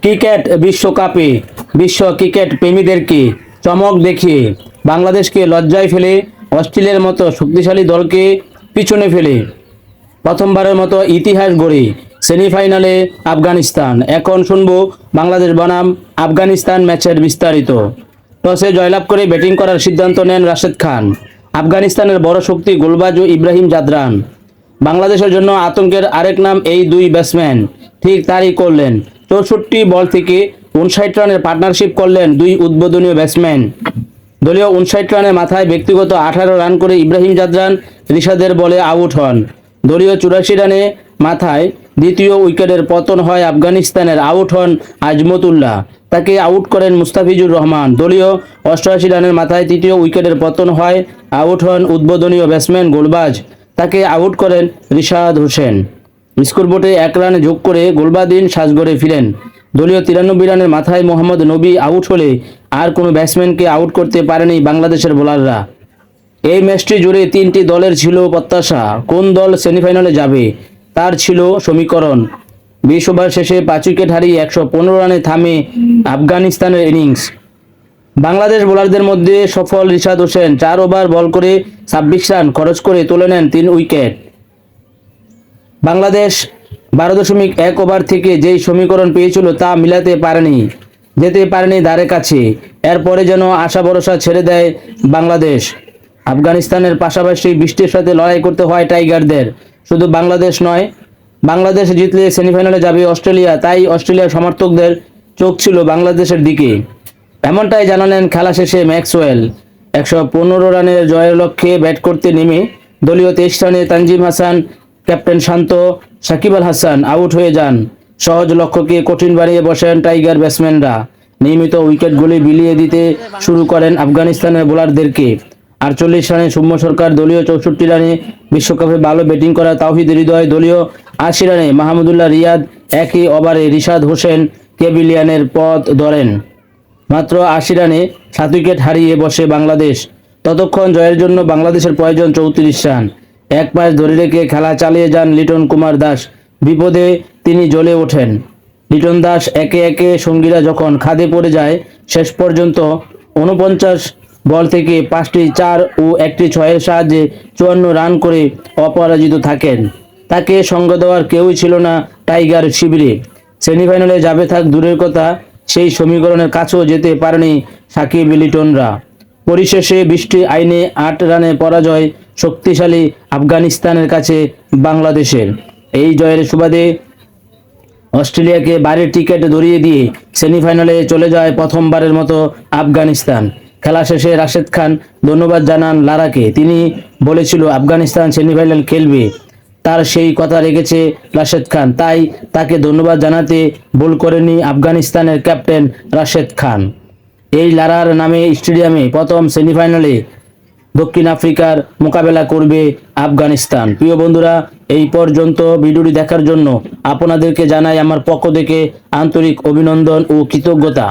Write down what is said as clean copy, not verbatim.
Cricket বিশ্বকাপে বিশ্ব cricket প্রেমীদেরকে চমক দেখিয়ে বাংলাদেশকে লজ্জায় ফেলে অস্ট্রেলিয়ার মতো শক্তিশালী দলকে পিছনে ফেলে প্রথমবারের মতো ইতিহাস গড়ে সেমিফাইনালে আফগানিস্তান। এখন শুনবো বাংলাদেশ বনাম আফগানিস্তান ম্যাচের বিস্তারিত। টসে জয়লাভ করে ব্যাটিং করার সিদ্ধান্ত নেন রাশেদ খান। আফগানিস্তানের বড় শক্তি গুলবাজ ও ইব্রাহিম জাদরান। বাংলাদেশের জন্য আতঙ্কের আরেক নাম এই দুই ব্যাটসম্যান। ঠিক তারই করলেন। 64 বল থেকে 59 রানের পার্টনারশিপ করলেন দুই উদ্বোধনীয় ব্যাটসম্যান। দলীয় 59 রানের মাথায় ব্যক্তিগত 18 রান করে ইব্রাহিম জাদরান রিশাদের বলে আউট হন। দলীয় 84 রানে মাথায় দ্বিতীয় উইকেটের পতন হয় আফগানিস্তানের। আউট হন আজমতুল্লাহ, তাকে আউট করেন মুস্তাফিজুর রহমান। দলীয় 88 রানের মাথায় তৃতীয় উইকেটের পতন হয়। আউট হন উদ্বোধনীয় ব্যাটসম্যান গুলবাজ, তাকে আউট করেন রিশাদ হোসেন। স্কোরবোর্ডে 1 রান যোগ করে গুলবাদিন সাজঘরে ফিরেন। দলীয় 93 রানের মাথায় মোহাম্মদ নবী আউট হলে আর কোনো ব্যাটসম্যানকে আউট করতে পারেনি বাংলাদেশের বোলাররা। এই ম্যাচটি জুড়ে 3টি দলের ছিল প্রত্যাশা। কোন দল সেমিফাইনালে যাবে তার ছিল সমীকরণ। 20 ওভার শেষে 5 উইকেট হারিয়ে 115 রানে থামে আফগানিস্তানের ইনিংস। বাংলাদেশ বোলারদের মধ্যে সফল রিশাদ হোসেন 4 ওভার বল করে 26 রান খরচ করে তুলে নেন 3 উইকেট। বাংলাদেশ 12.1 ওভার থেকে যেই সমীকরণ পেয়েছিল তা মিলাতে যেতে পারেনি ধারে কাছে। এরপরে যেন আশা ভরসা ছেড়ে দেয় বাংলাদেশ। আফগানিস্তানের পাশাপাশি বৃষ্টির সাথে লড়াই করতে হয় টাইগারদের। শুধু বাংলাদেশ নয়, বাংলাদেশ জিতলে সেমিফাইনালে যাবে অস্ট্রেলিয়া, তাই অস্ট্রেলিয়ার সমর্থকদের চোখ ছিল বাংলাদেশের দিকে। এমনটাই জানালেন খেলা শেষে ম্যাক্সওয়েল। 115 রানের জয়ের লক্ষ্যে ব্যাট করতে নেমে দলীয় 23 রানে তানজিম হাসান, ক্যাপ্টেন শান্ত, সাকিব আল হাসান আউট হয়ে যান। সহজ লক্ষ্যকে কঠিন বানিয়ে বসেন টাইগার ব্যাটসম্যানরা। নিয়মিত উইকেটগুলি বিলিয়ে দিতে শুরু করেন আফগানিস্তানের বোলারদেরকে। 48 রানে সৌম্য সরকার, দলীয় 64 রানে বিশ্বকাপে ভালো ব্যাটিং করা তাওহিদ হৃদয়, দলীয় 80 রানে মাহমুদুল্লাহ রিয়াদ, একই ওভারে রিশাদ হোসেন ক্যাভিলিয়ানের পথ ধরেন। মাত্র 80 রানে 7 উইকেট হারিয়ে বসে বাংলাদেশ। ততক্ষণ জয়ের জন্য বাংলাদেশের প্রয়োজন 34 রান। এক পাশ ধরে রেখে খেলা চালিয়ে যান লিটন কুমার দাস। বিপদে তিনি জ্বলে ওঠেন। লিটন দাস একে একে সঙ্গীরা যখন খাদে পড়ে যায়, শেষ পর্যন্ত 49 বল থেকে 5টি 4 ও 1টি 6-এর সাহায্যে 54 রান করে অপরাজিত থাকেন। তাকে সঙ্গ দেওয়ার কেউই ছিল না টাইগার শিবিরে। সেমিফাইনালে যাবে থাক দূরের কথা, সেই সমীকরণের কাছেও যেতে পারেনি সাকিব লিটনরা। পরিশেষে বৃষ্টি আইনে 8 রানে পরাজয় শক্তিশালী আফগানিস্তানের কাছে বাংলাদেশের। এই জয়ের সুবাদে অস্ট্রেলিয়াকে বাড়ির টিকিট ধরিয়ে দিয়ে সেমিফাইনালে চলে যায় প্রথমবারের মতো আফগানিস্তান। খেলা শেষে রাশেদ খান ধন্যবাদ জানান লারাকে। তিনি বলেছিল আফগানিস্তান সেমিফাইনাল খেলবে, তার সেই কথা রেখেছে রাশেদ খান, তাই তাকে ধন্যবাদ জানাতে ভুল করেনি আফগানিস্তানের ক্যাপ্টেন রাশেদ খান। এই লারার নামে স্টেডিয়ামে প্রথম সেমিফাইনালে দক্ষিণ আফ্রিকার মোকাবেলা করবে আফগানিস্তান। প্রিয় বন্ধুরা, এই পর্যন্ত ভিডিওটি দেখার জন্য আপনাদেরকে জানাই আমার পক্ষ থেকে আন্তরিক অভিনন্দন ও কৃতজ্ঞতা।